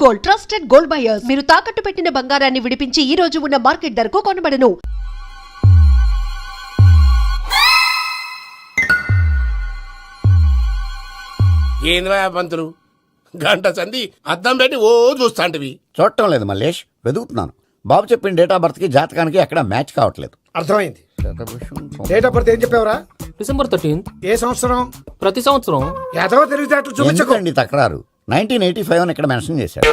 Gold trusted gold buyers. మీరు తాకట్టు పెట్టిన బంగారాన్ని విడిపించి ఈ రోజు ఉన్న మార్కెట్ ధరకు కొనబడను. ఏంద్రా పంతులు గంట సంధి అద్దం పెట్టి ఓ చూస్తాంటివి. చూడటం లేదు మల్లేష్, వెతుకుతున్నాను. బాబు చెప్పిన డేట్ ఆఫ్ బర్త్ కి జాతకానికి ఎక్కడ మ్యాచ్ కావట్లేదు. అర్థమైంది. డేట్ ఆఫ్ బర్త్ ఏం చెప్పావురా? December 13th. ఏ సంవత్సరం? ప్రతి సంవత్సరం. ఎదవ తెలివితేటలు చూపించకండి. ఎందుకండి తక్రారు? 1985 అని ఇక్కడ మెన్షన్ చేశాడు.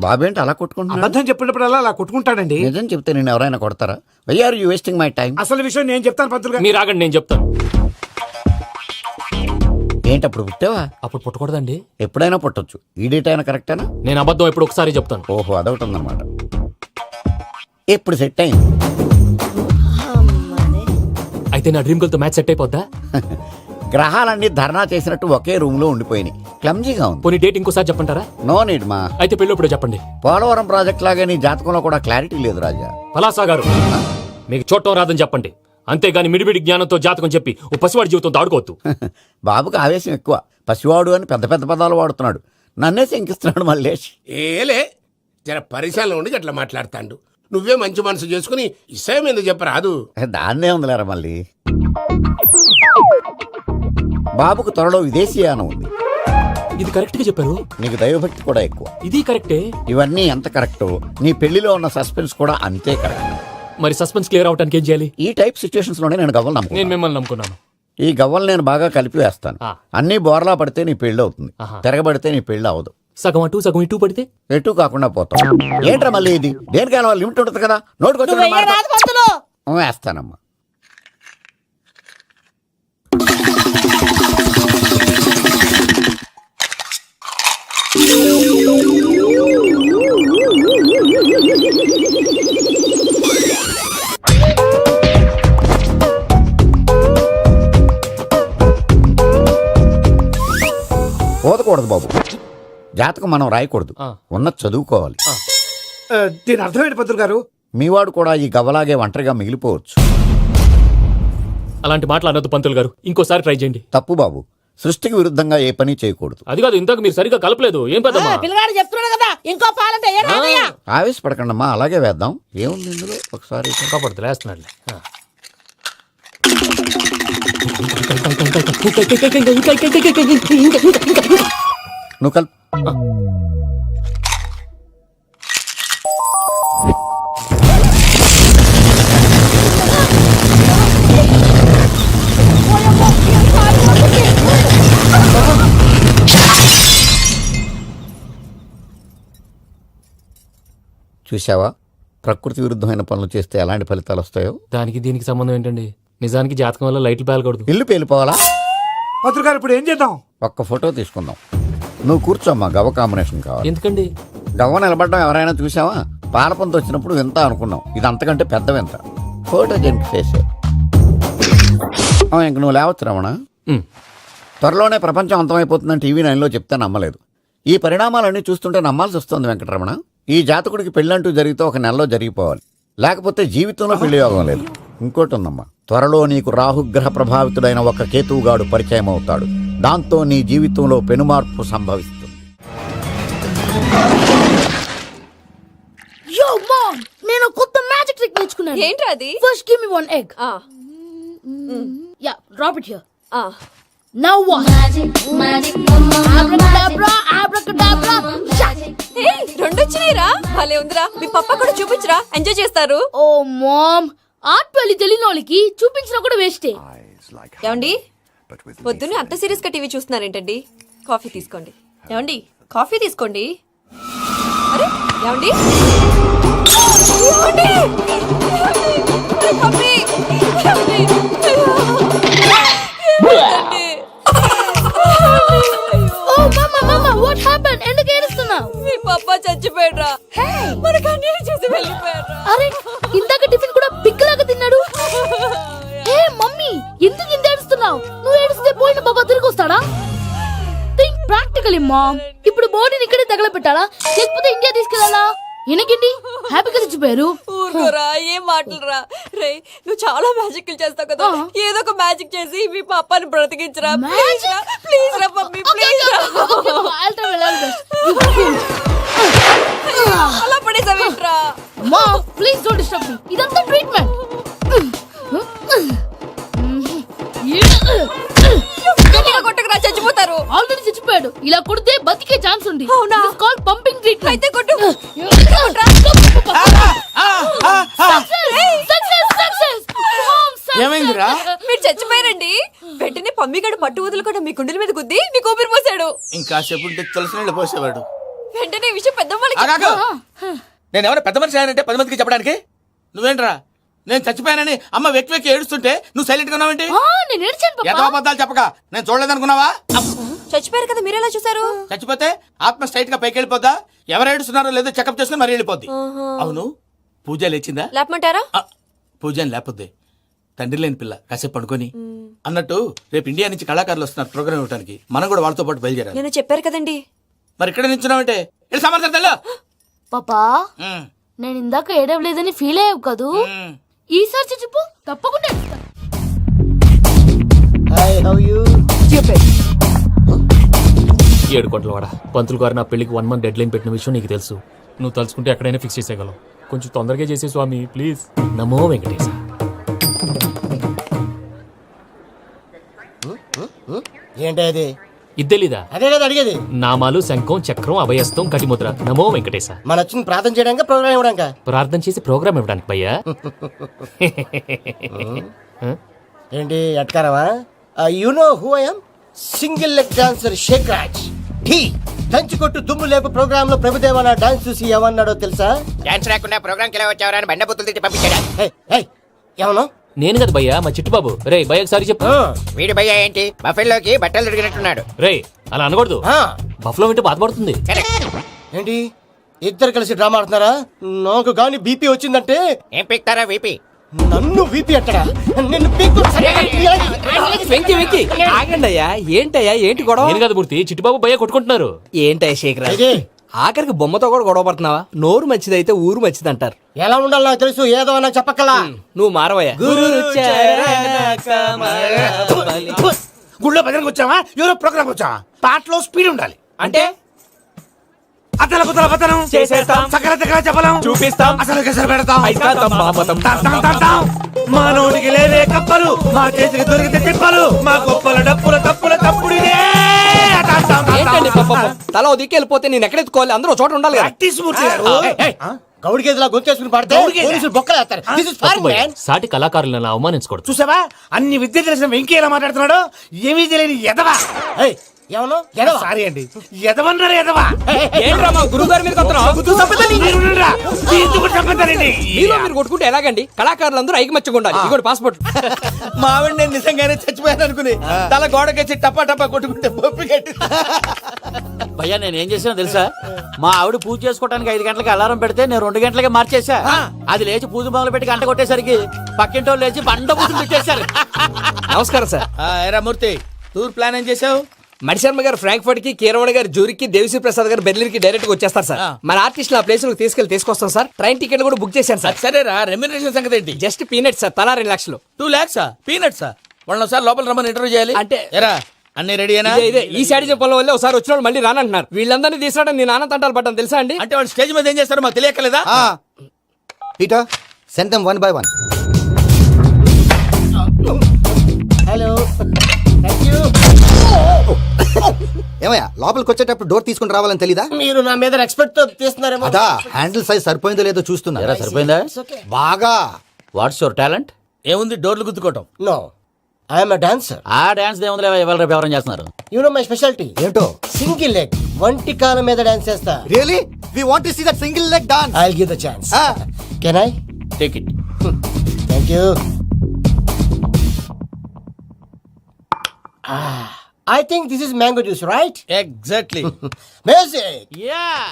బాబేంటి అలా కొట్టుకుంటున్నాడు? అబద్ధం చెప్పినప్పుడల్లా అలా కొట్టుకుంటాడండి. నిజం చెప్తే నేను ఎవరైనా కొడతారా? Why are you wasting my time? అసలు విషయం నేను చెప్తాను పంతులు గారు. మీరు ఆగండి, నేను చెప్తాను. ఏంటి అప్పుడు పుట్టావా? అప్పుడు పుట్టకూడదండి. ఎప్పుడైనా పుట్టొచ్చు. ఈ డేట్ అయినా కరెక్టేనా? నేను అబద్ధం ఎప్పుడు ఒకసారి చెప్తాను. ఓహో, అదొకటి ఉందన్నమాట. ఇప్పుడు సెట్ అయింది. అయితే నా డ్రీమ్ గర్ల్ తో మ్యాచ్ సెట్ అయిపోద్దా? గ్రహాలన్నీ ధర్నా చేసినట్టు ఒకే రూమ్ లో ఉండిపోయినాయి. క్లమ్జీగా ఉంది. పోనీ డేట్ ఇంకోసారి చెప్పంటారా? నో నీడ్ మా. అయితే పెళ్ళప్పుడు చెప్పండి. పోలవరం ప్రాజెక్ట్ లాగే నీ జాతకంలో కూడా క్లారిటీ లేదు రాజా. పలాసా గారు, మీకు చూడటం రాదని చెప్పండి. అంతేగాని మిడిమిడి జ్ఞానంతో జాతకం చెప్పి ఓ పసివాడి జీవితంతో ఆడుకోవద్దు. బాబుకి ఆవేశం ఎక్కువ. పసివాడు అని పెద్ద పెద్ద పదాలు వాడుతున్నాడు. నన్నే శంకిస్తున్నాడు మల్లేష్. ఏలే జర పరిశాలలో ఉండి అట్లా మాట్లాడతాండు. నువ్వే మంచి మనసు చేసుకుని ఇష్టం ఎందుకు చెప్పరాదు? దాన్నే ఉందిలేరా మళ్ళీ. బాబుకు త్వరలో విదేశీయానం ఉంది. ఇది కరెక్ట్ గా చెప్పారు. నీకు దైవభక్తి కూడా ఎక్కువ. ఇది కరెక్టే. ఇవన్నీ ఎంత కరెక్టో నీ పెళ్లిలో ఉన్న సస్పెన్స్ కూడా అంతే కరెక్ట్. మరి సస్పెన్స్ క్లియర్ అవడానికి ఏం చేయాలి? ఈ టైప్ సిచ్యువేషన్స్ లోనే నేను గవ్వలు నేను నమ్ముకున్నాను. మిమ్మల్ని నమ్ముకున్నాను. ఈ గవ్వలు నేను బాగా కలిపి వేస్తాను. అన్ని బోర్లా పడితే నీ పెళ్లి అవుతుంది. తిరగబడితే నీ పెళ్లి అవదు. సగం అటు సగం ఇటు పడితే ఎటు కాకుండా పోతాం. ఏంట్రా మళ్ళీ ఇది? దేనికైనా లిమిట్ ఉంటుంది కదా. నోటుకొచ్చి వేస్తానమ్మా. పోదకూడదు బాబు. జాతకం మనం రాయకూడదు, ఉన్నది చదువుకోవాలి. దీని అర్థమైంది పంతులు గారు. మీవాడు కూడా ఈ గవ్వలాగే ఒంటరిగా మిగిలిపోవచ్చు. అలాంటి మాటలు అనొద్దు పంతులు గారు. ఇంకోసారి ట్రై చేయండి. తప్పు బాబు. సృష్టికి విరుద్ధంగా ఏ పని చేయకూడదు. అది కాదు, ఇంతకు మీరు సరిగ్గా కలపలేదు. ఏం పెద్దమ్మా? పిల్లగాడు చెప్తున్నాడు కదా, ఇంకో పాలంటే ఆవేశపడకండమ్మా, అలాగే వేద్దాం. ఏముంది ఇందులో? ఒకసారి కాపాడుతు లేస్తున్నాడు. నువ్వు కల్. చూసావా, ప్రకృతి విరుద్ధమైన పనులు చేస్తే ఎలాంటి ఫలితాలు వస్తాయో. దానికి దీనికి సంబంధం ఏంటండి? నిజానికి జాతకం వల్ల లైట్లు పేలకూడదు. ఇల్లు పేలిపోవాలా? పంతులు గారు ఇప్పుడు ఏం చేద్దాం? ఒక్క ఫోటో తీసుకుందాం. నువ్వు కూర్చోమ్మా. గవ్వ కాంబినేషన్ కావాలి. ఎందుకండి? గవ్వ నిలబడ్డం ఎవరైనా చూసావా? పాలపంత వచ్చినప్పుడు వింత అనుకున్నాం. ఇది అంతకంటే పెద్ద వింత. ఫోటో జంక్ చేసే. ఇంక నువ్వు లేవచ్చు రమణ. త్వరలోనే ప్రపంచం అంతమైపోతుందని టీవీ 9లో చెప్తే నమ్మలేదు. ఈ పరిణామాలన్నీ చూస్తుంటే నమ్మాల్సి వస్తుంది వెంకటరమణ. ఈ జాతకుడికి పెళ్ళంటూ జరిగితే ఒక నెలలో జరిగిపోవాలి, లేకపోతే జీవితంలో పెళ్లి యోగం లేదు. ఇంకోటి ఉందమ్మా, త్వరలో నీకు రాహుగ్రహ ప్రభావితుడైన ఒక కేతువుగాడు పరిచయం అవుతాడు. దాంతో నీ జీవితంలో పెనుమార్పు సంభవిస్తుంది. యో మామ్, నేను కొత్త మ్యాజిక్ ట్రిక్ నేర్చుకున్నాను. ఏంట్రా అది? First give me one egg. Yeah, drop it here. Now what? Magic abracadabra, abracadabra. Hey, రెండు వచ్చినాయిరా. భలే ఉందిరా. మీ పప్ప కూడా చూపించరా, ఎంజాయ్ చేస్తారు. ఓ మామ్, ఆర్ట్ పెళ్లి తెలియని వాళ్ళకి చూపించినా కూడా వేస్టే. ఏమండి, పొద్దున్నే అంత సీరియస్ గా టీవీ చూస్తున్నారేంటండి? కాఫీ తీసుకోండి. ఏమండి, కాఫీ తీసుకోండి. అరే ఏమండి, ఏమండి? కాఫీ. ఏమండి? ఓ మమ్మా మమ్మా, వాట్ హ్యాపెన్? ఎందుకు ఏడుస్తున్నావు? మీ పప్ప చచ్చిపోయాడ్రా. మనకు అన్యాయం చేసి వెళ్ళిపోయాడ్రా. అరే, ఇందాక టిఫిన్ కూడా పిక్కలాగా తిన్నాడు. హే మమ్మీ, ఎందుకు ఇంత ఏడుస్తున్నావు? నువ్వు ఏడిస్తే పోయిన బాబా తిరిగి వస్తాడా? Think practically mom. ఇప్పుడు బాడీని ఇక్కడే తగలబెట్టాలా, లేకపోతే ఇండియా తీసుకెళ్లాలా? ఎనకండి హ్యాపీగా చచ్చిపోయారు. ఊరుకోరా, ఏం మాటలురా. రే, నువ్వు చాలా మ్యాజిక్ చేస్తావు కదా, ఏదో ఒక మ్యాజిక్ చేసి మీ పాపాని బ్రతికించరా. ప్లీజ్ రా మమ్మీ, ప్లీజ్ రా. పడేసావేంట్రా అమ్మా ప్లీజ్ డోంట్ డిస్టర్బ్ మీ ఇదంతా ట్రీట్మెంట్ గట్టిగా కొట్టకురా చచ్చిపోతారు ఆల్రెడీ చచ్చిపోయాడు ఇలా కొడితే బతికే ఛాన్స్ ఉంది అవునా? కాల్ పంపింగ్ ట్రీట్మెంట్ అయితే కొట్టు ఏమైందిరా? మీరు చచ్చిపోయారండి వెంటనే పమ్మిగాడు పట్టు వదులుకుండా మీ గుండెల మీద గుద్ది మీకు ఊపిరి పోసాడు ఇంకా సేపు ఉంటే తులసి నీళ్ళు పోసేవాడు. వెంటనే ఈ విషయం పెద్ద వాళ్ళకి ఆగాగు. నేను ఎవరైనా పెద్ద మనిషి అంటే 10 మందికి చెప్పడానికి నువ్వేంట్రా నేను చచ్చిపోయానని అమ్మ వెక్కి వెక్కి ఏడుస్తుంటే నువ్వు సైలెంట్ గా ఉన్నావేంటి? నేను ఏడ్చాను ఎంతో పాపా అబద్ధాలు చెప్పక నేను చూడలేదనుకున్నావా? చచ్చిపోయారు కదా మీరెలా చూసారు చచ్చిపోతే ఆత్మ స్ట్రైట్ గా పైకి వెళ్ళిపోద్దా? ఎవరు ఏడుస్తున్నారో లేదో చెకప్ చేసుకుని మరీ వెళ్ళిపోద్ది. అవును పూజ లేచిందా? లేపమంటారా పూజ అని లేకపోద్ది. తండ్రి లేని పిల్ల కాసేపు పడుకొని అన్నట్టు రేపు ఇండియా నుంచి కళాకారులు వస్తున్నారు ప్రోగ్రామ్ ఇవ్వడానికి. మనం కూడా వాళ్ళతో పాటు బయలుదేరాలి. నేను చెప్పారు కదండి మరి ఇక్కడ నిల్చున్నావంటే సమర్థతల్లో పాపా నేను ఇందాక ఏడవలేదని ఫీల్ అయ్యావు కదూ ఈసారి చచ్చిపో తప్పకుండా ఏడుస్తా. ఏడు కోట్లవాడ పంతులు గారు నా పెళ్లికి 1 మంత్ డెడ్ లైన్ పెట్టిన విషయం నీకు తెలుసు. నువ్వు తలుచుకుంటే ఎక్కడైనా ఫిక్స్ చేసేయగలవు. కొంచెం తొందరగా చేసే స్వామి ప్లీజ్. నమో వెంకటేశ. ఏంటది? ఇద్దెలీదా? అదే కదా అడిగేది. నామాలు శంఖం చక్రం అభయస్తం కటిముద్ర. నమో వెంకటేశ. మన వచ్చింది ప్రార్థన చేయడానికి ప్రోగ్రామ్ ఇవ్వడానికి. ప్రార్థన చేసి ప్రోగ్రామ్ ఇవ్వడానికి భయ్యా. ఏంటి ఎట్కారమా? You know who I am? Single leg dancer Shaik Raj. ఢీ దంచి కొట్టు దుమ్ము లేపు ప్రోగ్రామ్ లో ప్రభుదేవ నా డాన్స్ చూసి ఏమన్నాడో తెలుసా? డాన్స్ రాకుండా ప్రోగ్రామ్ కి ఎలా వచ్చావరా అని బండ బుద్ధులు తిట్టి పంపించాడు. ఏమన్నా? నేను కదా భయ్యా మా చిట్టుబాబు. రే భయ్య ఒకసారి చెప్పు. వీడి భయ్య ఏంటి బఫెల్లోకి బట్టలు తిరిగినట్టున్నాడు. రే అలా అనకూడదు. బఫ్లో వింటే బాధపడుతుంది. ఏంటి ఇద్దరు కలిసి డ్రామా ఆడుతున్నారా? నాకు గాని బీపీ వచ్చిందంటే ఏం పిక్తారా వీపీ? నన్ను బీపీ అట్టడా? నిన్ను వెంకి వెంకి ఆగండి అయ్యా. ఏంటయ్యా ఏంటి గొడవ? నేను కదా మూర్తి చిట్టుబాబు భయ్య కొట్టుకుంటున్నారు. ఏంటయ్యా శేఖర్ ఆఖరికి బొమ్మతో కూడా గొడవ పడుతున్నావా? నోరు మంచిదైతే ఊరు మంచిది అంటారు. ఎలా ఉండాలో నాకు తెలుసు, ఏదో నాకు చెప్పక్కలా. నువ్వు మారవయ్యా. గుళ్ళో భజనకు వచ్చావా? ఎవరో ప్రోగ్రామ్ వచ్చావా? పాటలో స్పీడ్ ఉండాలి. అంటే అతల కుతల పతనం చేసేస్తాం. సకల దగ్గర చెప్పలేం చూపిస్తాం. అసలు గసలు పెడతాం. అయితాం మామతం. మా నోటికి లేవే కప్పలు, మా చేతికి దొరికితే తిప్పలు, మా గొప్పల డప్పుల తప్పుల తప్పుడు ఇదే. ఏంటండి పాపం? తల ఓ దిక్కు వెళ్ళిపోతే నేను ఎక్కడెత్తుకోవాలి? అందరూ ఒక చోట ఉండాలి కదా. ప్రాక్టీస్ మూర్తి గారు. గౌడికి ఎదులా గొంతేసుకుని పడితే పోలీసులు బొక్కలేస్తారు. This is fun, man. సాటి కళాకారులను అవమానించకూడదు. చూసావా అన్ని విద్య తెలిసిన వెంకీ ఎలా మాట్లాడుతున్నాడు? ఏమీ తెలియని ఎదవా. ఏమన్నా సారీ అండి, ఎదవన్నారు ఎదవా. ఏంట్రా మా గురువు గారి మీద మీరుండురా. ఎందుకు చంపుతారండి? మీలో మీరు కొట్టుకుంటే ఎలాగండి? కళాకారులందరూ ఐకమత్యంగా ఉండాలి. ఇదిగోటి పాస్పోర్ట్. మా ఆవిడ నేను నిజంగానే చచ్చిపోయాను అనుకుని తల గోడకొచ్చి టపా టపా కొట్టుకుంటే బొప్పి కట్టి. భయ్యా నేను ఏం చేసానో తెలుసా? మా ఆవిడ పూజ చేసుకోవడానికి 5 గంటలకి అలారం పెడితే నేను 2 గంటలకే మార్చేసా. అది లేచి పూజ మొదలు పెట్టి గంట కొట్టేసరికి పక్కింటి వాళ్ళు లేచి బండ పూజలు పెట్టేశారు. నమస్కారం సార్. ఏరా మూర్తి టూర్ ప్లాన్ ఏం చేసావు? మణిశర్మ గారు ఫ్రాంక్ఫర్ట్ కి, కీరవాణి గారు జూరికి, దేవిశ్రీ ప్రసాద్ గారు బెర్లిన్ కి డైరెక్ట్ గా వచ్చేస్తారు సార్. మన ఆర్టిస్ట్ ఆ ప్లేస్ తీసుకొస్తాం సార్. ట్రైన్ టికెట్ కూడా బుక్ చేశాను సార్. సరేరా రెమ్యూనరేషన్ సంగతి ఏంటి? Just peanuts sir. తలా 2 లక్షలు. 2 lakhs పీనట్సా? వాళ్ళని ఒకసారి లోపల రమ్మని ఇంటర్వ్యూ చేయాలి. అంటే ఎరా అన్ని రెడీ అయినా? ఇదే ఈ సైడ్ చెప్పడం వల్ల ఒకసారి వచ్చిన వాళ్ళు మళ్ళీ రానంటున్నారు. వీళ్ళందరినీ తీసుకురావడం నేను నాన్న తంటాలు పడ్డాను తెలుసా అండి? అంటే వాళ్ళు స్టేజ్ మీద ఏం చేస్తారో మాకు తెలియకలేదా? Peter send them 1 by 1. Hello thank you. ఏమయ్యా లోపలికి వచ్చేటప్పుడు డోర్ తీసుకుని రావాలని తెలీదా? మీరు నా మీద ఎక్స్పెక్ట్ తో తీస్తున్నారేమో. అదా హ్యాండిల్ సైజ్ సరిపోయిందో లేదో చూస్తున్నా. సరిపోయిందా? బాగా. What's your talent? ఏముంది డోర్లు గుద్దుకోవటం. No I am a dancer. ఆ డాన్స్ దేవుందిలే, ఇవాళ రేపు ఎవరైనా చేస్తున్నారు. యు నో మై స్పెషాలిటీ ఏంటో? సింగిల్ లెగ్ వంటి కాలం మీద డాన్స్ చేస్తా. Really we want to see that single leg dance. I will give the chance. Can I take it. Thank you. I think this is mango juice, right? Exactly. Music. Yeah.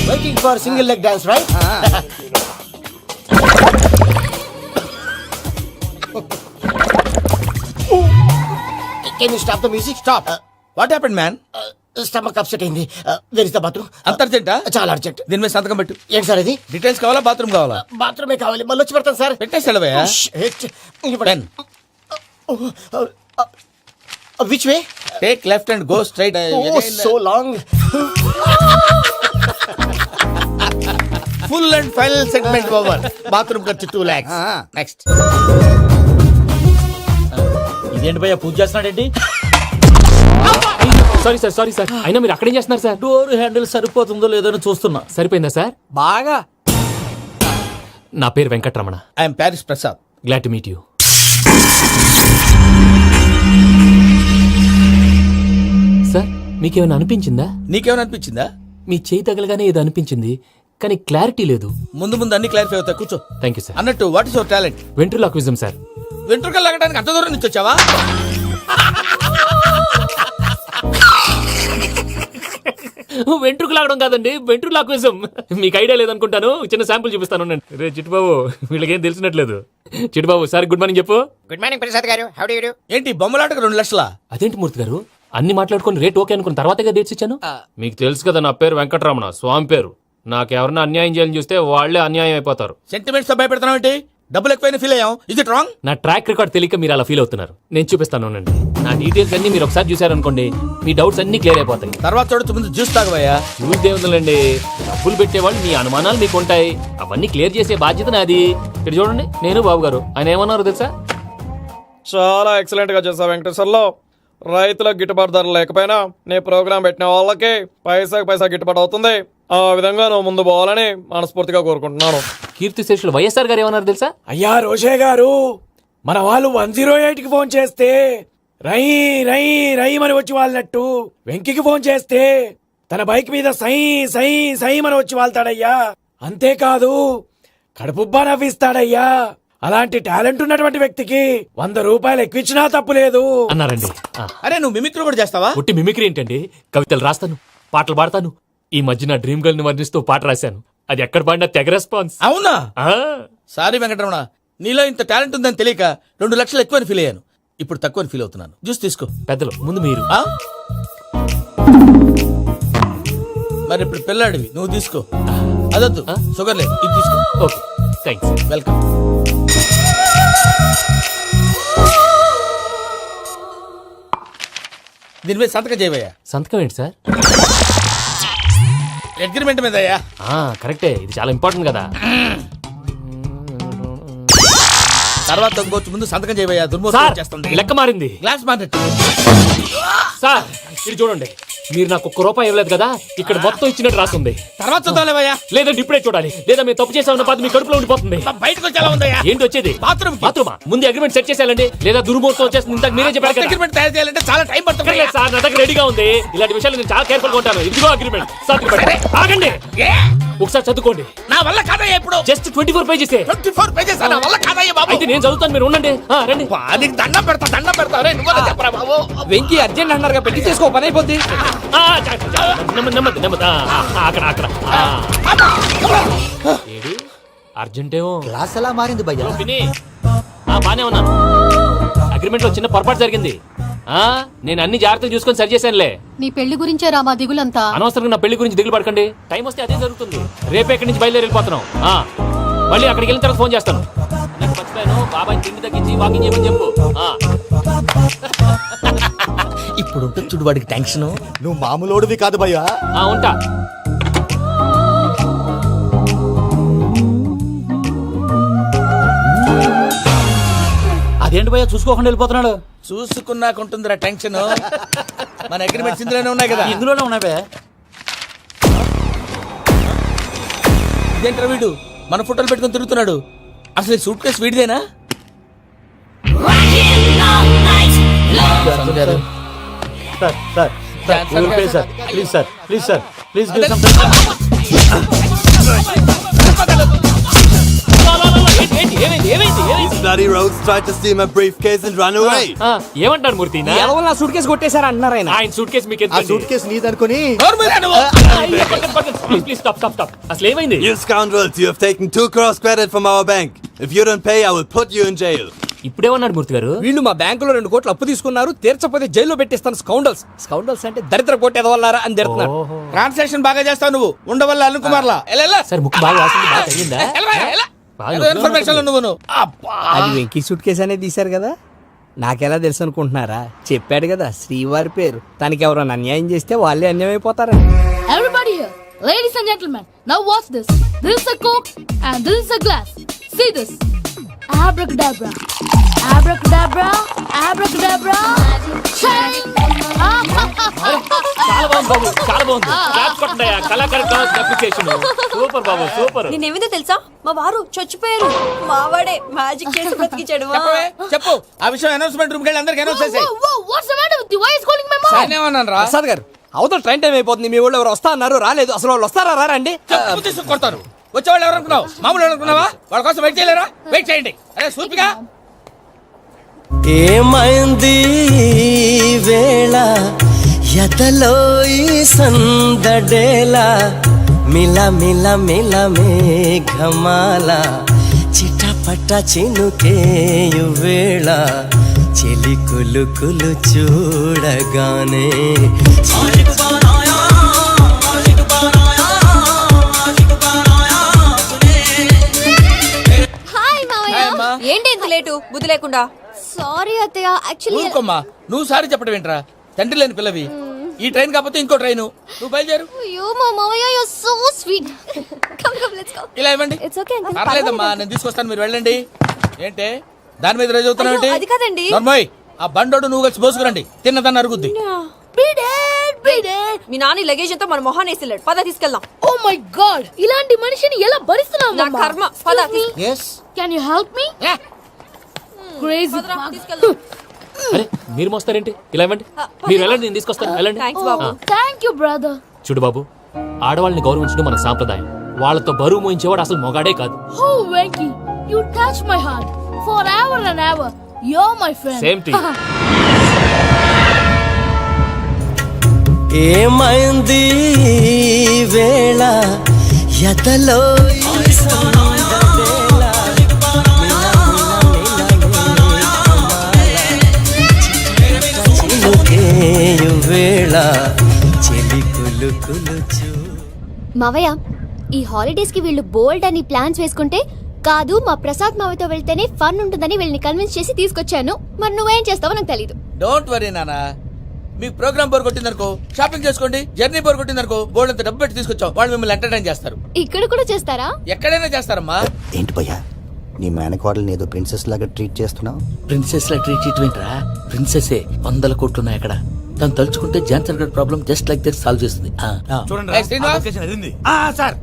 Waiting for single leg dance, right? Can you stop the music? Stop. What happened man? Stomach upset అయింది. Where is the bathroom? అంత అర్జెంటా? చాలా urgent. దీని మీద సంతకం పెట్టు. ఏంటి sir ఇది? డీటెయిల్స్ కావాలా బాత్రూమ్ కావాలా? బాత్రూమే కావాలి. మళ్ళీ వచ్చి పెడతాను సార్. పెట్టేసాడవయ్యా. Which way? Take left and go straight. Oh, so long. Full and final segment over. Bathroom ఖర్చు 2 lakhs. నెక్స్ట్. ఇదేంటి భయ్యా పూజ చేస్తున్నాడేంటి? సారీ సార్ అయినా మీరు అక్కడేం చేస్తున్నారు సార్? డోర్ హ్యాండిల్ సరిపోతుందో లేదో అని చూస్తున్నా. సరిపోయిందా సార్? బాగా. నా పేరు Venkataramana. I'm Paris Prasad. Glad to meet you. Sir మీకేమైనా అనిపించిందా? నీకేమైనా అనిపించిందా? మీ చేయి తగలగానే ఏదో అనిపించింది కానీ క్లారిటీ లేదు. ముందు ముందు అన్ని క్లారిఫై అవుతాయి, కూర్చో. Thank you sir. అన్నట్టు what is your talent? Ventriloquism sir. వెంట్రుకలు లాగడానికి అంత దూరం నుంచి వచ్చావా? వెంట్రుకు లాగడం కాదండి, వెంట్రులాక్విజం. మీకు ఐడియా లేదనుకుంటాను, చిన్న శాంపుల్ చూపిస్తాను. రే చిట్టుబాబు, వీళ్ళకేం తెలిసినట్లేదు. చిట్టుబాబు సార్ గుడ్ మార్నింగ్ చెప్పు. Good morning Prasad garu. How do you do? ఏంటి బొమ్మలాటకు 2 లక్షలా? అదేంటి మూర్తి గారు, అన్ని మాట్లాడుకుని రేట్ ఓకే అనుకున్న తర్వాతగా డేట్స్ ఇచ్చాను. మీకు తెలుసు కదా నా పేరు వెంకటరమణ, స్వామి పేరు. నాకెవరన్నా అన్యాయం చేయాలని చూస్తే వాళ్లే అన్యాయం అయిపోతారు. సెంటిమెంట్స్ తో భయపెడతావు ఏంటి? డబ్బులు ఎక్కువైనా ఫీల్ అయ్యాం. Is it wrong? నా ట్రాక్ రికార్డ్ తెలియక మీరు అలా ఫీల్ అవుతున్నారు. నేను చూపిస్తాను. నా డీటెయిల్స్ అన్ని మీరు ఒకసారి చూసారనుకోండి, మీ డౌట్స్ అన్ని క్లియర్ అయిపోతాయి. తర్వాత చూడొచ్చు, ముందు జ్యూస్ తాగబోయా. చూసి దేవుందండి, డబ్బులు పెట్టేవాళ్ళు మీ అనుమానాలు మీకు ఉంటాయి, అవన్నీ క్లియర్ చేసే బాధ్యత నాది. ఇక్కడ చూడండి, నేను బాబు గారు. ఆయన ఏమన్నారు తెలుసా? చాలా ఎక్సలెంట్ గా చేసావు వెంకటేశ్వర్లో. రైతులకు గిట్టుబాటు ధర లేకపోయినా నీ ప్రోగ్రాం పెట్టిన వాళ్ళకి పైసాకి పైసా గిట్టుబాటు అవుతుంది. ఆ విధంగా నువ్వు ముందు పోవాలని మనస్ఫూర్తిగా కోరుకుంటున్నాను. కీర్తి శేషులు వైఎస్ఆర్ గారు ఏమన్నారు తెలుసా? అయ్యా రోషే గారు, మన వాళ్ళు 108కి ఫోన్ చేస్తే రై రై రై అని వచ్చి వాళ్ళనట్టు, వెంకికి ఫోన్ చేస్తే తన బైక్ మీద సై సై సై అని వచ్చి వాళ్తాడయ్యా. అంతేకాదు కడుపుబ్బా నవ్విస్తాడయ్యా. అలాంటి టాలెంట్ ఉన్నటువంటి వ్యక్తికి 100 రూపాయలు ఎక్కువచ్చినా తప్పు లేదు అన్నారండి. అరే నువ్వు మిమిక్రీ కూడా చేస్తావా? ఒట్టి మిమిక్రీ ఏంటండి, కవితలు రాస్తాను, పాటలు పాడతాను. ఈ మధ్య నా డ్రీమ్ గర్ల్ ని వర్ణిస్తూ పాట రాశాను, అది ఎక్కడ పాడినా తెగ రెస్పాన్స్. అవునా? సారీ వెంకటరమణ, నీలో ఇంత టాలెంట్ ఉందని తెలియక 2 లక్షలు ఎక్కువని ఫీల్ అయ్యాను. ఇప్పుడు తక్కువని ఫీల్ అవుతున్నాను. జ్యూస్ తీసుకో. పెద్దలు ముందు మీరు. మరి ఇప్పుడు పిల్లాడివి, నువ్వు తీసుకో. అదొద్దు, షుగర్ లేదు, ఇది తీసుకో. Okay thanks. వెల్కమ్. దీని మీద సంతకం చేయవయ్యా. సంతకం ఏంటి సార్? అగ్రిమెంట్ మీద అయ్యా. కరెక్టే, ఇది చాలా ఇంపార్టెంట్ కదా. తర్వాత ఇంకొచ్చి ముందు సంతకం చేయవయ్యా. సార్ దుర్మోహం చేస్తుంది. లెక్క మారింది. Glass market. సార్ ఇది చూడండి, మీరు నాకు 1 రూపాయి ఇవ్వలేదు కదా, ఇక్కడ మొత్తం ఇచ్చినట్టు రాస్తుంది. తర్వాత చూద్దాంలేవయ్యా. లేదంటే ఇప్పుడే చూడాలి, లేదా మేము తప్పు చేసామన్న బాధ మీ కడుపులో ఉండిపోతుంది. బయటకు వచ్చేలా ఉందయ్యా. ఏంటి వచ్చేది? బాత్రూమా? ముందు అగ్రిమెంట్ సెట్ చేసేయాలండి, లేదా దుర్మూర్తం వచ్చేస్తుంది. ఇంతకు మీరే చెప్పారు కదా. అగ్రిమెంట్ తయారు చేయాలంటే చాలా టైం పడుతుంది సార్, నా దగ్గర రెడీగా ఉంది. ఇలాంటి విషయాలు నేను చాలా కేర్ఫుల్ గా ఉంటాను. ఇదిగో అగ్రిమెంట్. ఆగండి, ఒకసారి చదువుకోండి. నా వల్ల కాదయ్యా. ఇప్పుడు జస్ట్ 24 పేజెస్. 24 పేజెస్ నా వల్ల కాదయ్యా బాబు. అయితే నేను చదువుతాను, మీరు ఉండండి. రండి. నీకు దండం పెడతా. రే నువ్వు చెప్పరా బాబు. వెంకీ అర్జెంట్ అన్నారుగా, పెట్టి చేసుకో, పని అయిపోద్ది. నెమ్మది. అక్కడ ఏడి అర్జెంటేమో. క్లాస్ ఎలా మారింది భయ్యా? బానే ఉన్నాను. అగ్రిమెంట్ లో చిన్న పొరపాటు జరిగింది. నేను అన్ని జాగ్రత్తలు చూసుకొని సరి చేశానులే. నీ పెళ్లి గురించే రామా దిగులంతా. అనవసరంగా నా పెళ్లి గురించి దిగులు పడకండి. టైం వస్తే అదే జరుగుతుంది. రేపే ఇక్కడి నుంచి బయలుదేరి వెళ్ళిపోతున్నాం. మళ్ళీ అక్కడికి వెళ్ళిన తర్వాత ఫోన్ చేస్తాను. నాకు మర్చిపోయాను, బాబాయ్ తిండి తగ్గించి వాకింగ్ చేయమని చెప్పు. ఇప్పుడు ఉంటుంది చూడు వాడికి టెన్షన్. నువ్వు మామూలోడివి కాదు భయ్యా. ఉంటా. అదేంటి భయ్యా చూసుకోకుండా వెళ్ళిపోతున్నాడు? చూసుకున్నాక ఉంటుందిరా టెన్షన్. మన అగ్రిమెంట్స్ ఇందులోనే ఉన్నాయి కదా. ఇందులోనే ఉన్నాయి భయ్యా. ఇదేంట్రా వీడు మన ఫోటోలు పెట్టుకుని తిరుగుతున్నాడు? అసలు సూట్ కేసు వీడిదేనా? ప్లీజ్ ఏమంటారు మూర్తి? నా సూట్ కేసు కొట్టేశారు అంటున్నారు ఆయన. ఆయన సూట్ కేసు మీకు ఆ సూట్ కేసు నీదనుకుని ప్లీజ్ స్టాప్. అసలు ఏమైంది? You scoundrels, you have taken 2 crores credit from our bank. If you don't pay, I will put you in jail. ఇప్పుడేమన్నాడు మూర్తి గారు? వీళ్ళు మా బ్యాంకులో 2 కోట్లు అప్పు తీసుకున్నారు, తీర్చపోతే జైల్లో పెట్టిస్తాను. స్కౌండల్స్ అంటే దరిద్ర కోట ఎదవల్లారా అని తిడుతున్నారు. ట్రాన్సాక్షన్ బాగా చేస్తావు నువ్వు. ఉండవల్ల అల్లు కుమార్లా. సార్ ముక్కు బాగా వాసింది, బాగా తగ్గిందా? ఇన్ఫర్మేషన్ నువ్వు. అది వెంకీ సూట్ కేసు అనేది తీశారు కదా. నాకెలా తెలుసు అనుకుంటున్నారా? చెప్పాడు కదా శ్రీవారి పేరు. తనకి ఎవరైనా అన్యాయం చేస్తే వాళ్ళే అన్యాయం అయిపోతారా? Everybody here, ladies and gentlemen, now watch this. This is a Coke and this is a glass. See this. Abracadabra. Abracadabra. Abracadabra. Shine. చాలా బాగుంది బాబు, చాలా బాగుంది. క్లాప్స్ కొట్టండి, కళాకారు అప్రిసియేషన్. సూపర్ బాబు, సూపర్. నేనేమిందో తెలుసా, మా వారు చచ్చిపోయారు. మావాడే మ్యాజిక్ చేసి బ్రతికించాడు. చెప్పు ఆ విషయం అనౌన్స్మెంట్ రూమ్ కెళ్ళి అందరికి అనౌన్స్ చేసేయ్. Whoa, what's the matter with you? Why is calling my mom? నేనేమన్నాను రా? ప్రసాద్ గారు, అవతల ట్రైన్ టైం అయిపోతుంది. మీ ఊళ్ళో ఎవరు వస్తా అన్నారు, రాలేదు. అసలు వాళ్ళు వస్తారా రారండి? చెప్పు తీసుకు కొడతారు. వచ్చేవాళ్ళు ఎవరు అనుకున్నావు? మామూలు అనుకున్నావా? వాళ్ళ కోసం వెయిట్ చేయలేరా? వెయిట్ చేయండి. అరే సూపిగా ఏమైంది వేళ ఎతలో ఈ సందడేలా మిల మిల మిల మేఘమాల చిటపట చినుకేయు వేళ చెలి కులు కులు చూడగానే హాయ్ మావయ్య. ఏంటి ఇంత లేటు? బుద్ధి లేకుండా. సారీ అత్తయ్య, యాక్చువల్లీ ఊరుకోమ్మా. నువ్వు సారీ చెప్పడం ఏంట్రా? తండ్రి లేని పిల్లవి. ఈ ట్రైన్ కాకపోతే ఇంకో ట్రైన్. నువ్వు బయలుదేరు. అయ్యో మా మావయ్య, you are so sweet. Come come let's go. ఇలా ఇవ్వండి. It's okay uncle. పర్లేదమ్మా, నేను తీసుకొస్తాను, మీరు వెళ్ళండి. ఏంటే దాని మీద రేజ్ అవుతున్నావు ఏంటి? అది కాదండి. నర్మోయ్, ఆ బండోడు నువ్వు కలిసి పోసుకురండి. తిన్నదాన్ని అరుగుద్ది. మీ నాని లగేజ్ అంతా మన మొహాన్ వేసిల్లాడు. పద తీసుకెళ్దాం. Oh my god, ఇలాంటి మనిషిని ఎలా భరిస్తున్నావు? నా కర్మ. పద Can you help me? Crazy. తీసుకెళ్దాం. అరే మీరు మోస్తారేంటి? ఇలా ఇవ్వండి, మీరు వెళ్ళండి, నేను తీసుకొస్తాను. వెళ్ళండి. Thanks Babu. Thank you brother. చూడు బాబు, ఆడవాళ్ళని గౌరవించడం మన సాంప్రదాయం. వాళ్ళతో బరువు మోయించేవాడు అసలు మొగాడే కాదు. Oh Venky, you touch my heart forever and ever. You're my friend. Same to you. ఏమైంది వేళ ఎతలో ఈ సందడేలా చినుకేయు వేళ చెలి కులు కులు చూ. మావయ్య, ఈ హాలిడేస్ కి వీళ్ళు బోల్డ్ అని ప్లాన్స్ వేసుకుంటే కాదు మా ప్రసాద్ మావయ్యతో వెళ్తేనే ఫన్ ఉంటుందని వీళ్ళని కన్విన్స్ చేసి తీసుకొచ్చాను. మరి నువ్వేం చేస్తావో నాకు తెలీదు. డోంట్ వరీ నానా. మీకు ప్రోగ్రామ్ బోర్ కొట్టిందనుకో షాపింగ్ చేసుకోండి. జర్నీ బోర్ కొట్టిందనుకో బోర్డు అంత డబ్బు పెట్టి తీసుకొచ్చాం. వాళ్ళు మిమ్మల్ని ఎంటర్టైన్ చేస్తారు. ఇక్కడ కూడా చేస్తారా? ఎక్కడైనా చేస్తారమ్మా. ఏంటి భయ్యా, నీ మేనకోడల్ని ఏదో ప్రిన్సెస్ లాగా ట్రీట్ చేస్తున్నావు? ప్రిన్సెస్ లా ట్రీట్ చేయటమేంట్రా? ప్రిన్సెసే 100 కోట్లు ఉన్నాయి అక్కడ. తను తలుచుకుంటే జాన్సన్ గడ్ problem just like that solve చేస్తుంది. ఏయ్, శ్రీనివాస్. సార్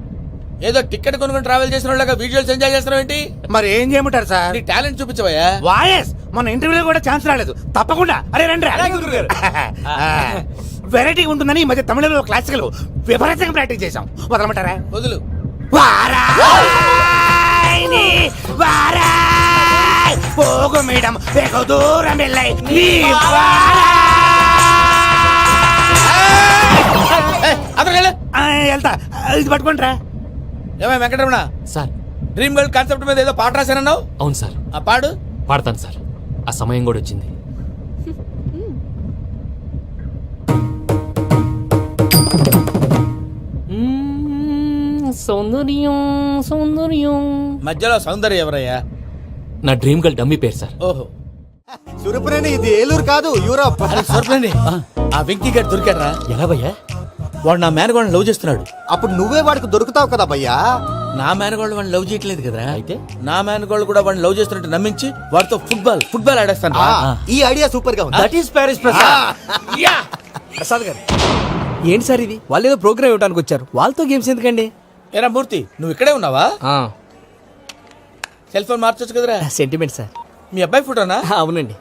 ఏదో టికెట్ కొనుక్కొని ట్రావెల్ చేసిన వాళ్ళగా విజువల్స్ ఎంజాయ్ చేస్తున్నావు ఏంటి? మరి ఏం చేయమంటారు సార్? నీ టాలెంట్ చూపించవయ్యా. వాయస్ మన ఇంటర్వ్యూలో కూడా ఛాన్స్ రాలేదు. తప్పకుండా. అరే రండి. వెరైటీ ఉంటుందని ఈ మధ్య తమిళంలో క్లాసికల్ విపరీతంగా ప్రాక్టీస్ చేసాం. వదలమంటారా? వదులు. పోగు మేడం వెగు దూరం వెళ్ళై వెళ్తా. ఇది పట్టుకుంటారా? ఏమై Venkataramana sir, dream girl concept మీద ఏదో పాట రాశానన్నావు. అవును సార్. ఆ పాడు. పాడతాను సార్. ఆ సమయం కూడా వచ్చింది. సౌందర్యం సౌందర్యం. మధ్యలో సౌందర్య ఎవరయ్యా? నా డ్రీమ్ గర్ల్ డమ్మీ పేరు సార్. ఓహో, సురపురేని ఇది ఏలూరు కాదు, యూరోప్. సూర్పండి. ఆ వెంకీ గారు దొరికాడరా? ఎలా భయ్యా? వాడు నా మేనగోళ్ళని లవ్ చేస్తున్నాడు. అప్పుడు నువ్వే వాడికి దొరుకుతావు కదా భయ్యా. నా మేనగోళ్ళు వాడిని లవ్ చేయట్లేదు కదరా. అయితే నా మేనగోళ్ళు కూడా వాడిని లవ్ చేస్తున్నట్టు నమ్మించి వాడితో ఫుట్బాల్ ఆడేస్తాను. ఈ ఐడియా సూపర్ గా ఉంది. That is Paris Prasad. Prasad గారు, ఏంటి సార్ ఇది? వాళ్ళు ఏదో ప్రోగ్రామ్ ఇవ్వడానికి వచ్చారు, వాళ్ళతో గేమ్స్ ఎందుకండి? ఏరా మూర్తి, నువ్వు ఇక్కడే ఉన్నావా? సెల్ ఫోన్ మార్చొచ్చు కదరా. Sentiment sir. మీ అబ్బాయి ఫోటోనా? అవునండి.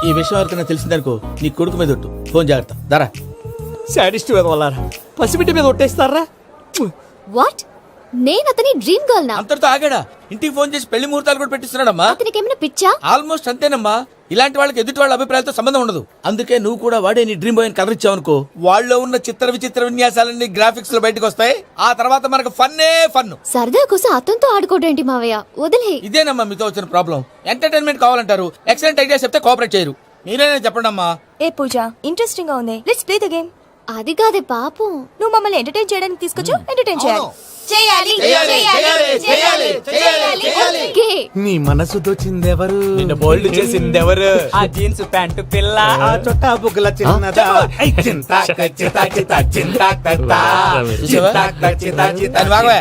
ఈ విషయం ఎవరికైనా తెలిసిందనుకో నీ కొడుకు మీద ఒట్టు. ఫోన్ జాగ్రత్త. దరా సాడిస్ట్ వాళ్ళారా, పసిబిడ్డ మీద ఒట్టేస్తారా? వాట్? నేను అతని డ్రీమ్ గర్ల్ నా? అంతటితో ఆగాడా? ఇంటికి ఫోన్ చేసి పెళ్లి ముహూర్తాలు కూడా పెట్టిస్తున్నాడమ్మా. అతనికి ఏమైనా పిచ్చా? ఆల్మోస్ట్ అంతేనమ్మా. ఇలాంటి వాళ్ళకి ఎదుటి వాళ్ళ అభిప్రాయాలతో సంబంధం ఉండదు. అందుకే నువ్వు కూడా వాడే నీ డ్రీమ్ బాయ్ కవర్ ఇచ్చావనుకో, వాళ్ళలో ఉన్న చిత్ర విచిత్ర విన్యాసాలన్నీ గ్రాఫిక్స్ లో బయటకు వస్తాయి. ఆ తర్వాత మనకు ఫన్నే ఫన్. సరదా కోసం అతనితో ఆడుకోవడం మావయ్య, వదిలే. ఇదేనమ్మా మీతో వచ్చిన ప్రాబ్లం. ఎంటర్టైన్మెంట్ కావాలంటారు, ఎక్సలెంట్ ఐడియా చెప్తే కోఆపరేట్ చేయరు. మీరేనా చెప్పండి అమ్మా. ఏ పూజ, ఇంట్రెస్టింగ్ గా ఉంది. Let's play the game. అది కాదే పాపం. నువ్వు మమ్మల్ని ఎంటర్టైన్ చేయడానికి తీసుకొచ్చావు, ఎంటర్టైన్ చేయాలి. ఓకే. నీ మనసు దోచిందెవరు నిన్ను బోల్డ్ చేసింది ఎవరు? ఆ జీన్స్ ప్యాంటు పిల్ల ఆ చుట్టా బుగ్గల చిన్నదా ఐ చింతా చితా చితా చింతా తత్తా చూసావా? దాని భాగమే.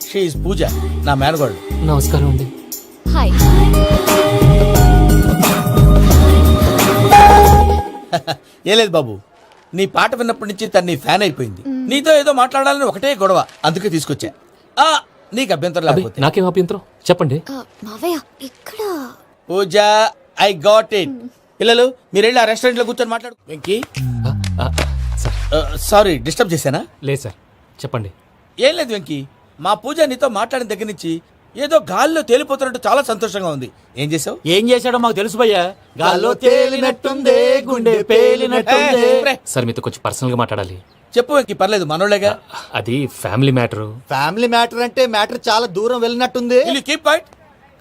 షీఈ్ పూజ, నా మేనగోడు. నమస్కారం అండి. హాయ్. ఏ లేదు బాబు, నీ పాట విన్నప్పటి నుంచి తను నీ ఫ్యాన్ అయిపోయింది. నీతో ఏదో మాట్లాడాలని ఒకటే గొడవ, అందుకే తీసుకొచ్చా. ఆ, నీకు అభ్యంతరం అబ్బే, లేకపోతే. నాకేం అభ్యంతరం చెప్పండి. మావయ్య ఇక్కడ పూజ, ఐ గాట్ ఇట్. పిల్లలు మీరు వెళ్ళి ఆ రెస్టారెంట్ లో కూర్చొని మాట్లాడు. వెంకీ, సార్ సారీ డిస్టర్బ్ చేశానా? లేదు సార్ చెప్పండి. ఏం లేదు వెంకీ, మా పూజ నీతో మాట్లాడిన దగ్గర నుంచి ఏదో గాల్లో తేలిపోతున్నట్టు చాలా సంతోషంగా ఉంది. ఏం చేసావు? ఏం చేశాడో మాకు తెలుసు భయ్యా. గాల్లో తేలినట్టుందే, గుండె పేలినట్టుందే. సార్ మీతో కొంచెం పర్సనల్ గా మాట్లాడాలి. చెప్పు వెంకీ, పర్లేదు మనోళ్ళేగా. అది ఫ్యామిలీ మ్యాటరు. ఫ్యామిలీ మ్యాటర్ అంటే మ్యాటర్ చాలా దూరం వెళ్ళినట్టుంది. Keep quiet.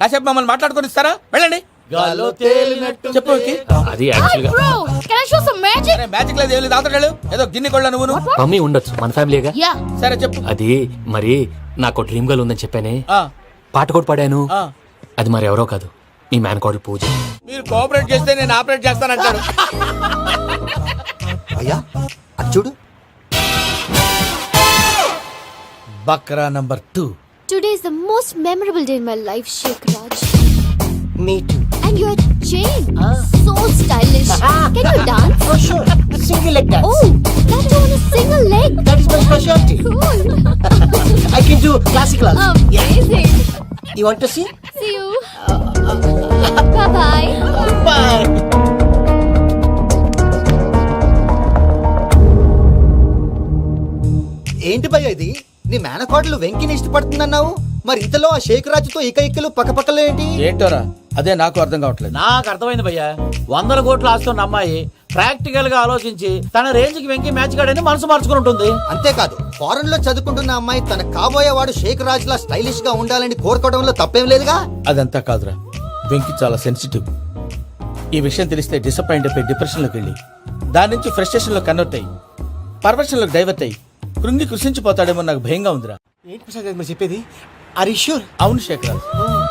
కాసేపు మమ్మల్ని మాట్లాడుకొని ఇస్తారా? వెళ్ళండి. గాల్లో తేలినట్టు చెప్పు వెంకీ. అది యాక్చువల్ గా Bro, can I show some magic? Magic లేదు, ఏం లేదు, ఆతడాడు ఏదో గిన్నె కొళ్ళ నువ్వు. మమ్మీ ఉండొచ్చు, మన ఫ్యామిలీగా. Yeah. సరే చెప్పు. అది మరి నాకు డ్రీమ్ గర్ల్ ఉందని చెప్పానే, ఆ, పాట కూడా పాడాను. ఆ. అది మరి ఎవరో కాదు, మీ మేనకోడలు పూజ. మీరు కోఆపరేట్ చేస్తే నేను ఆపరేట్ చేస్తానంటాడు. అయ్యా అది చూడు. బక్రా number 2. Today is the most memorable day in my life, Shaik Raj. Me too. And your chain, so stylish. Can you dance? Oh, sure. Single leg dance. Oh, that too on a single leg. That is my specialty. Cool. I can do classical also. Amazing. You want to see? See you. Bye-bye. Bye. ఏంటి భయ్య ఇది? నీ మేనకోడలు వెంకిని ఇష్టపడుతుందన్నావు, మరి ఇంతలో ఆ షేక్ రాజుతో ఇకలు పక్కపక్కలో ఏంటి? ఏంటోరా, అదే నాకు అర్థం కావట్లేదు. నాకు అర్థమైంది భయ్యా. 100 కోట్లు ఆస్తున్న అమ్మాయి ప్రాక్టికల్ గా ఆలోచించి తన రేంజ్ కి వెంకి మ్యాచ్ కాడని మనసు మార్చుకుని ఉంటుంది. అంతేకాదు, ఫారెన్ లో చదువుకుంటున్న అమ్మాయి తన కాబోయేవాడు షేక్ రాజ్ లా స్టైలిష్ గా ఉండాలని కోరుకోవడంలో తప్పేం లేదుగా. అదంతా కాదురా, వెంకి చాలా సెన్సిటివ్. ఈ విషయం తెలిస్తే డిసప్పాయింట్ అయిపోయి డిప్రెషన్ లోకి వెళ్ళి దాని నుంచి ఫ్రస్ట్రేషన్ లో కన్వర్ట్ అయ్యి పర్వర్షన్ లోకి డైవర్ట్ అయ్యి కృంగి కృషించిపోతాడేమో నాకు భయంగా ఉందిరా. ఏంటి ప్రసాద్ గారు మీరు చెప్పేది? Are you sure? అవును శేఖర్,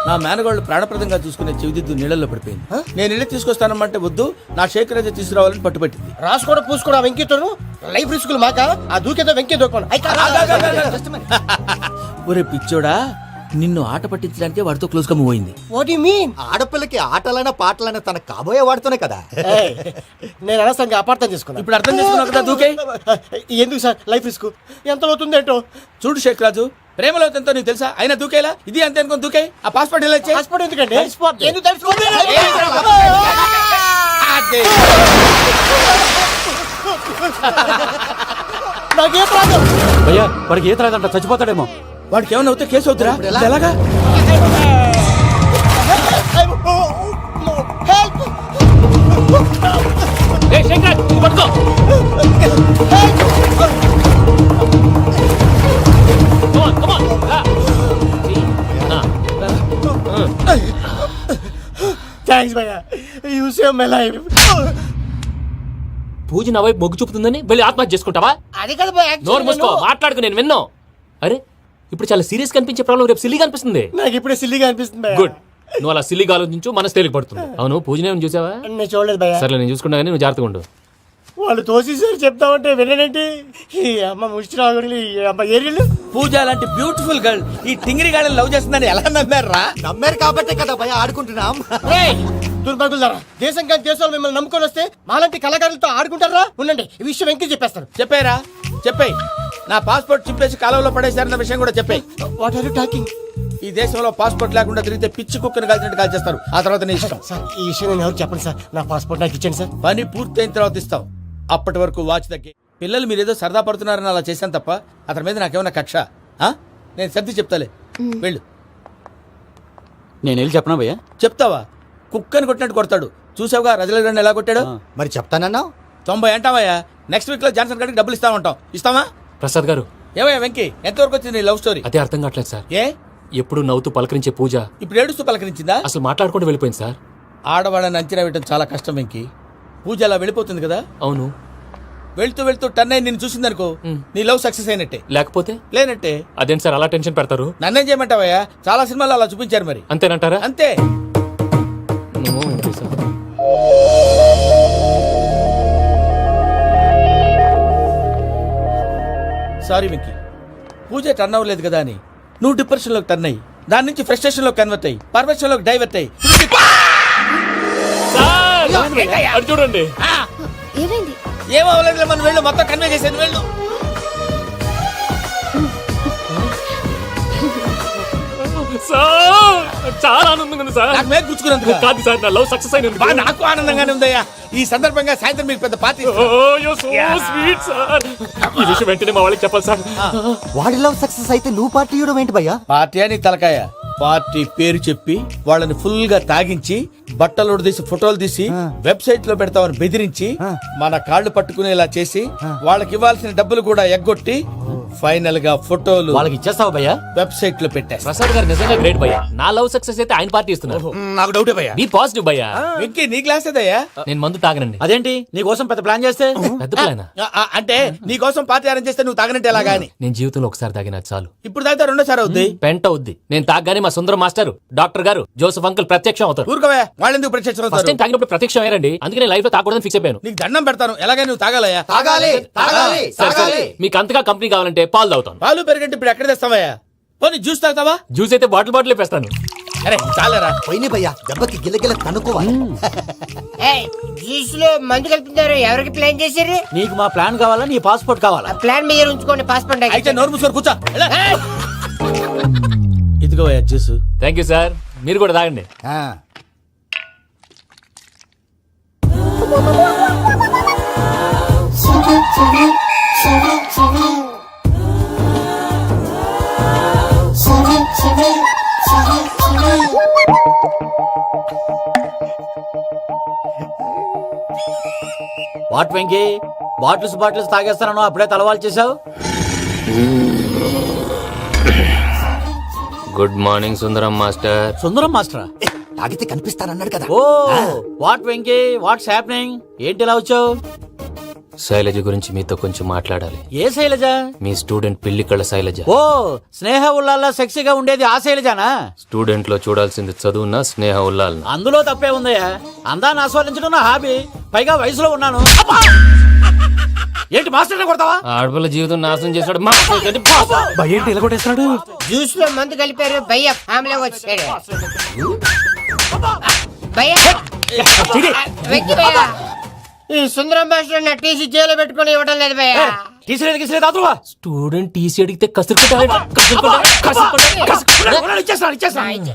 నా మేనగాళ్ళు ప్రాణప్రదంగా చూసుకునే చెవిదిద్దు నీళ్ళల్లో పడిపోయింది. నేను ఇల్లు తీసుకొస్తానమ్మంటే వద్దు, నా శేఖర్ అయితే తీసుకురావాలని పట్టుబట్టింది. రాసుకోవడం పూసుకోవడం ఆ వెంకీతోను లైఫ్ రిస్కులు మాక. ఆ దూకేదో వెంకీ దూకోను. ఒరే పిచ్చోడా, నిన్ను ఆట పట్టించడానికి వాడితో క్లోజ్ గా మూవ్ అయింది. What you mean? ఆడపిల్లకి ఆటలైనా పాటలైనా తన కాబోయే వాడుతోనే కదా. నేను అనవసరంగా అపార్థం చేసుకున్నా. ఇప్పుడు అర్థం చేసుకున్నావు కదా, దూకే. ఎందుకు సార్ లైఫ్ రిస్క్? ఎంత అవుతుంది ఏంటో చూడు శేఖర్ రాజు, ప్రేమలో ఎంతో నీకు తెలుసా? అయినా దూకేలా? ఇది అంతే అనుకుని దూకే. ఆ పాస్పోర్ట్ ఎలా ఇచ్చే? పాస్పోర్ట్ ఎందుకండి? ఎందుకు తెలుసుకోండి? నాకేం ప్రాబ్లం? భయ్యా వాడికి ఈత రాదంట, చచ్చిపోతాడేమో. వాడికి ఏమైనా అవుతే కేసు అవుతురా? ఎలాగా? థ్యాంక్స్ భయ్యా, యు సేవ్ మై లైఫ్. పూజ నా వైపు మొగ్గు చూపుతుందని వెళ్ళి ఆత్మహత్య చేసుకుంటావా? అది కదా భయ్యా, నోరు మూసుకో, మాట్లాడుకు, నేను విన్నాను. అరే ఇప్పుడు చాలా సీరియస్ కనిపించే ప్రాబ్లం రేపు సిల్లీగా అనిపిస్తుంది. నాకు ఇప్పుడే సిల్లీగా అనిపిస్తుంది భయ్యా. గుడ్, నువ్వు అలా సిల్లీగా ఆలోచించు, మనసు తేలిక పడుతుంది. అవును పూజనే చూసావా? నేను చూడలేదు భయ్యా. సరే నేను చూసుకుంటా కానీ నువ్వు జాగ్రత్తగా ఉండు. వాళ్ళు తోసేసారు చెప్తామంటే విననేంటి? ఈ అమ్మ ముష్టి రాగులు, ఈ అమ్మ ఏరియాలు. పూజ లాంటి బ్యూటిఫుల్ గర్ల్ ఈ టింగిరి గాడిని లవ్ చేస్తుందని ఎలా నమ్మారా? నమ్మారు కాబట్టే కదా భయ ఆడుకుంటున్నాం. దుర్భగులారా, దేశం కానీ దేశాలు మిమ్మల్ని నమ్ముకొని వస్తే మాలాంటి కళాకారులతో ఆడుకుంటారా? ఉండండి, ఈ విషయం వెంకీ చెప్పేస్తాను. చెప్పారా? చెప్పేయ్. నా పాస్పోర్ట్ చింపేసి కాలంలో పడేశారన్న విషయం కూడా చెప్పేయ్. What are you talking? ఈ దేశంలో పాస్పోర్ట్ లేకుండా తిరిగితే పిచ్చి కుక్కను కాల్చినట్టు కాల్చేస్తారు. ఆ తర్వాత నీ ఇష్టం. సార్ ఈ విషయం నేను ఎవరు చెప్పండి సార్. నా పాస్పోర్ట్ నాకు ఇచ్చేయండి సార్. పని పూర్తయిన తర్వాత ఇస్తాం. అప్పటి వరకు వాచ్ తగ్గి. పిల్లలు మీరేదో సరదా పడుతున్నారని అలా చేశాను తప్ప అతని మీద నాకేమన్నా కక్ష? నేను సర్ది చెప్తాలే, వెళ్ళు. నేను వెళ్ళి చెప్పనా భయ్యా? చెప్తావా? కుక్కని కొట్టినట్టు కొడతాడు. చూసావుగా రజలగడ్డ ఎలా కొట్టాడు? మరి చెప్తానన్నావు. 90 అంటావయ్యా. నెక్స్ట్ వీక్ లో జాన్సన్ గారికి డబ్బులు ఇస్తామంటాం. ఇస్తావా? ప్రసాద్ గారు, ఏమయ్యా వెంకీ, ఎంతవరకు వచ్చింది నీ లవ్ స్టోరీ? అదే అర్థం కావట్లేదు సార్. ఏ ఎప్పుడు నవ్వుతూ పలకరించే పూజ ఇప్పుడు ఏడుస్తూ పలకరించిందా? అసలు మాట్లాడుకుంటూ వెళ్ళిపోయింది సార్. ఆడవాళ్ళని అంచనా వేయడం చాలా కష్టం వెంకీ. పూజ అలా వెళ్ళిపోతుంది కదా. అవును, వెళ్తూ వెళ్తూ టర్న్ అయి నేను చూసిందనుకో నీ లవ్ సక్సెస్ అయినట్టే. లేకపోతే లేనట్టే. అదేంటి సార్ అలా టెన్షన్ పెడతారు? నన్నేం చేయమంటావయ్యా, చాలా సినిమాలు అలా చూపించారు మరి. అంతేనంటారా? అంతే. సారీ వెంకీ, పూజ టర్న్ అవ్వలేదు కదా అని నువ్వు డిప్రెషన్ లోకి టర్న్ అయ్యి దాని నుంచి ఫ్రస్ట్రేషన్ లో కన్వర్ట్ అయ్యి పర్వర్షన్ లోకి డైవర్ట్ అయ్యి చూడండి. ఏమైంది? ఏమవ్వలేదు, మనం వెళ్ళు, మొత్తం కన్వే చేసేది వెళ్ళు. చాలా ఆనందంగా ఉంది సార్. నాకు మీద కూర్చుకున్నందుకు కాదు సార్, నా లవ్ సక్సెస్ అయినందుకు. నాకు ఆనందంగానే ఉందయ్యా. ఈ సందర్భంగా సాయంత్రం మీకు పెద్ద పార్టీ. Sweet sir. ఈ విషయం వెంటనే మా వాళ్ళకి చెప్పాలి సార్. వాడి లవ్ సక్సెస్ అయితే నువ్వు పార్టీ ఇవ్వడం ఏంటి భయ్యా? పార్టీ అని తలకాయ. పార్టీ పేరు చెప్పి వాళ్ళని ఫుల్ గా తాగించి బట్టలు తీసి ఫోటోలు తీసి వెబ్సైట్ లో పెడతామని బెదిరించి మన కాళ్ళు పట్టుకునేలా చేసి వాళ్ళకి ఇవ్వాల్సిన డబ్బులు కూడా ఎగ్గొట్టి ఫైనల్ గా ఫోటోలు వాళ్ళకి ఇచ్చేస్తావా భయ్యా? వెబ్సైట్ లో పెట్టేస్తా. ప్రసాద్ గారు నిజంగా గ్రేట్ భయ్యా. నా లవ్ సక్సెస్ అయితే ఆయన పార్టీ ఇస్తున్నారు. నాకు డౌటే భయ్యా. బీ పాజిటివ్ భయ్యా. వెంకీ నీ గ్లాస్ ఏదయ్యా? నేను మందు తాగనండి. అదేంటి నీ కోసం పెద్ద ప్లాన్ చేస్తే? పెద్ద ప్లాన్ అంటే నీ కోసం పార్టీ అరేంజ్ చేస్తే నువ్వు తాగనంటే ఎలాగా అని. నేను జీవితంలో ఒకసారి తాగినా చాలు. ఇప్పుడు తాగితే రెండోసారి అవుద్ది. పెంట అవుద్ది. నేను తాగగానే మా సుందరం మాస్టర్, డాక్టర్ గారు, జోసెఫ్ అంకుల్ ప్రత్యక్షం అవుతారు. ఊరుకోవే, వాళ్ళెందుకు ప్రత్యక్షం ఫస్ట్ అవుతారు? టైం తాగినప్పుడు ప్రత్యక్షం అయ్యారండి. అందుకే నేను లైఫ్ లో తాగకూడదని ఫిక్స్ అయిపోయాను. నీకు దండం పెడతాను, ఎలాగే నువ్వు తాగాలయ్యా. తాగాలి తాగాలి సరే సరే, తాగాలి. మీకు అంతగా కంపెనీ కావాలంటే పాలు తాగుతాను. పాలు పెరిగంటే ఇప్పుడు ఎక్కడ తెస్తావయ్యా? పోనీ జ్యూస్ తాగుతావా? జ్యూస్ అయితే బాటిల్ బాటిల్ వేస్తాను. అరే చాలరా. పోయిన భయ్యా, దెబ్బకి గిల్లగిల్ల తనుకోవాలి. జ్యూస్ లో మందు కలుపుతున్నారు, ఎవరికి ప్లాన్ చేశారు? నీకు మా ప్లాన్ కావాలా, నీ పాస్పోర్ట్ కావాలా? ప్లాన్ మీద ఉంచుకోండి, పాస్పోర్ట్ అయితే నోరు మూసుకొని కూర్చో. ఇదిగో జ్యూస్. Thank you sir. మీరు కూడా తాగండి. వాట్ వెంకీ, బాటిల్స్ తాగేస్తానో అప్పుడే తలవాలు చేసావు. Good morning Sundaram master. Sundaram మాస్టరా? తాగితే కనిపిస్తానన్నాడు కదా. Oh what Venky, what's happening? ఏంటి ఇలా వచ్చావు? శైలజ గురించి మీతో కొంచెం మాట్లాడాలి. ఏ శైలజ? మీ స్టూడెంట్ పిల్లి కళ్ళ శైలజ. ఓ స్నేహ ఉల్లాల్లో సెక్సీగా ఉండేది ఆ శైలజానా? స్టూడెంట్ లో చూడాల్సింది చదువున స్నేహ ఉల్లాల్. అందులో తప్పే ఉందయ్యా. అందాన్ని ఆస్వాదించడం నా హాబీ, పైగా వయసులో ఉన్నాను. ఏంటి మాస్టర్ కొడతావా? ఆడపిల్ల జీవితం నాశనం చేశాడు. ఏంటి ఇలా కొట్టేస్తున్నాడు? జ్యూస్ లో మందు కలిపారు, భయ్య ఫ్యామిలీ వచ్చాడు. భయ్య వెక్కి భయ్య, ఈ సుందరం మాస్టర్ నా టీసీ జైలు పెట్టుకుని ఇవ్వడం లేదు భయ్య. స్టూడెంట్ టీసీ అడిగితే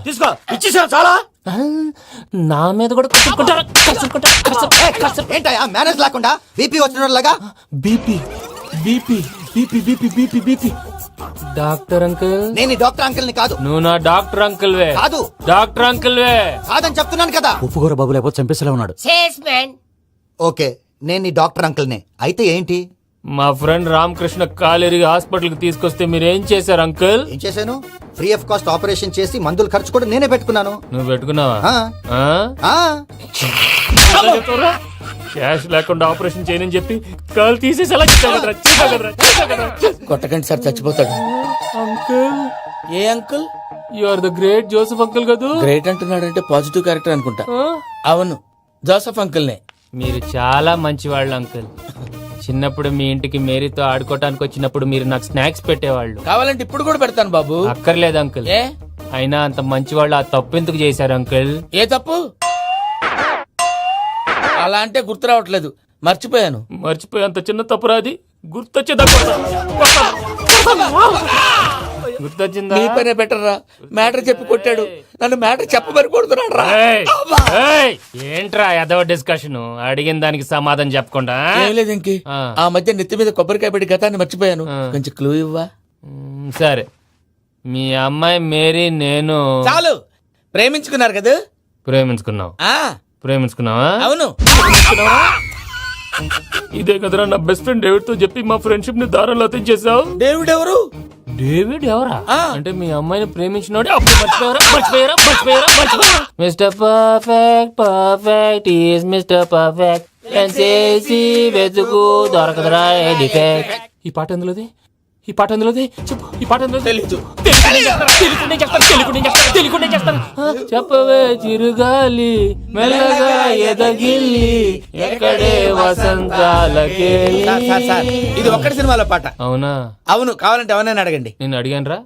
తీసుకో, ఇచ్చేసాను చాలా. నా మీద కూడా ఏంటయ్యా మేనేజ్ లేకుండా బీపీ వచ్చిన లాగా? BP BP BP BP BP BP. Doctor uncle, నేను ఈ డాక్టర్ అంకుల్ ని కాదు. నువ్వు నా డాక్టర్ అంకుల్ వే. కాదు డాక్టర్ అంకుల్ వే. కాదని చెప్తున్నాను కదా. ఉప్పుకూర బాబు లేకపోతే చంపేసేలా ఉన్నాడు. Sales man. ఓకే, నేను ఈ డాక్టర్ అంకుల్ నే. అయితే ఏంటి? మా ఫ్రెండ్ రామకృష్ణ కాలేరి హాస్పిటల్ కి తీసుకొస్తే మీరేం చేశారు అంకుల్? ఏం చేశాను? ఫ్రీ ఆఫ్ కాస్ట్ ఆపరేషన్ చేసి మందుల ఖర్చు కూడా నేనే పెట్టుకున్నాను. నువ్వు పెట్టుకున్నావా? క్యాష్ లేకుండా ఆపరేషన్ చేయనని చెప్పి కాలు తీసేసి కొట్టకండి సార్, చచ్చిపోతాడు. అంకుల్, ఏ uncle? You are the great Joseph uncle కదూ. గ్రేట్ అంటున్నాడంటే పాజిటివ్ క్యారెక్టర్ అనుకుంటా. అవును, జోసెఫ్ అంకుల్ నే. మీరు చాలా మంచివాళ్ళు అంకుల్. చిన్నప్పుడు మీ ఇంటికి మేరీతో ఆడుకోవటానికి వచ్చినప్పుడు మీరు నాకు స్నాక్స్ పెట్టేవాళ్ళు. కావాలంటే ఇప్పుడు కూడా పెడతాను బాబు. అక్కర్లేదు అంకుల్. ఏ అయినా అంత మంచివాళ్ళు ఆ తప్పు ఎందుకు చేశారు అంకుల్? ఏ తప్పు? అలా అంటే గుర్తు రావట్లేదు, మర్చిపోయాను. మర్చిపోయి అంత చిన్న తప్పు రాది గుర్తొచ్చేదా? గుర్తొచ్చిందా? నీ పనే బెటర్ రా. మ్యాటర్ చెప్పి కొట్టాడు, నన్ను మ్యాటర్ చెప్పమని కొడుతున్నాడు రా. ఏంట్రా ఎదవ డిస్కషన్? అడిగిన దానికి సమాధానం చెప్పకుండా. ఏం లేదు ఇంకే, ఆ మధ్య నెత్తి మీద కొబ్బరికాయ పెట్టి గతాన్ని మర్చిపోయాను. కొంచెం క్లూ ఇవ్వా? సరే, మీ అమ్మాయి మేరీ నేను చాలు. ప్రేమించుకున్నారు కదా? ప్రేమించుకున్నావు. ప్రేమించుకున్నావా? అవును. ఇదే కదరా నా బెస్ట్ ఫ్రెండ్ డేవిడ్ తో చెప్పి మా ఫ్రెండ్షిప్ ని దారంలో తెచ్చేసావు. డేవిడ్ ఎవరు? డేవిడ్ ఎవరా? అంటే మీ అమ్మాయిని ప్రేమించినోడే అప్పుడు మర్చిపోయారా? Mister perfect perfect is mister perfect. చేసి వెతుకు దొరకదురా డిఫెక్ట్. ఈ పాట ఎందులోది? ఈ పాట ఎందులోది? చెప్పు. ఈ పాట ఎందులో? తెలీదు. చెప్పవే చిరుగాలి మెల్లగా ఎదగిల్లి ఎక్కడే వసంతాలకే. సార్, ఇది ఒక్కటి సినిమాలో పాట. అవునా? అవును, కావాలంటే ఎవరైనా అడగండి. నేను అడిగాను రా.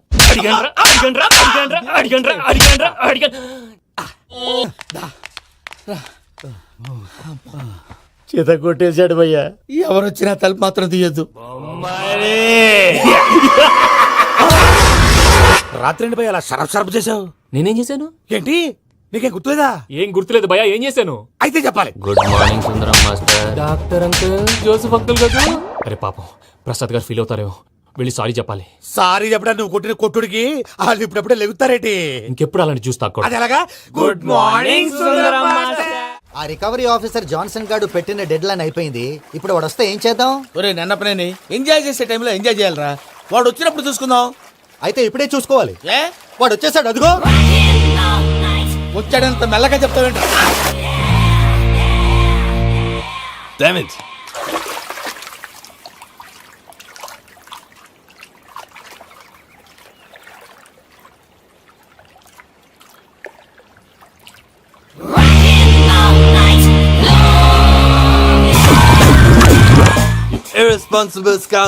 చేత కొట్టేశాడు భయ్యా. ఎవరు వచ్చినా తలుపు మాత్రం తీయద్దు. రాత్రి భయ అలా సరఫ్ చేసావు. నేనేం చేశాను? ఏంటి నీకేం గుర్తులేదా? ఏం గుర్తులేదు భయ్యా. ఏం చేశాను? అయితే చెప్పాలి. Good morning Sundaram master. Doctor uncle, Joseph uncle కదా. అరే పాపం, ప్రసాద్ గారు ఫీల్ అవుతారేమో. వెళ్ళి సారీ చెప్పాలి. సారీ చెప్పడా నువ్వు కొట్టిన కొట్టుడికి వాళ్ళు ఇప్పుడప్పుడే లెగుతారేటి. ఇంకెప్పుడు అలాంటి జ్యూస్ తాక్కూడదు. అది ఎలాగా? Good morning Sundaram master. ఆ రికవరీ ఆఫీసర్ జాన్సన్ గారు పెట్టిన డెడ్ లైన్ అయిపోయింది. ఇప్పుడు వాడు వస్తే ఏం చేద్దాం? ఒరే నన్నపనేని, ఎంజాయ్ చేసే టైంలో ఎంజాయ్ చేయాలరా. వాడు వచ్చినప్పుడు చూసుకుందాం. అయితే ఇప్పుడే చూసుకోవాలి. ఏ వాడు వచ్చేసాడు, అదిగో. వచ్చాడంత మెల్లగా చెప్తావేంట? Irresponsible scoundrel.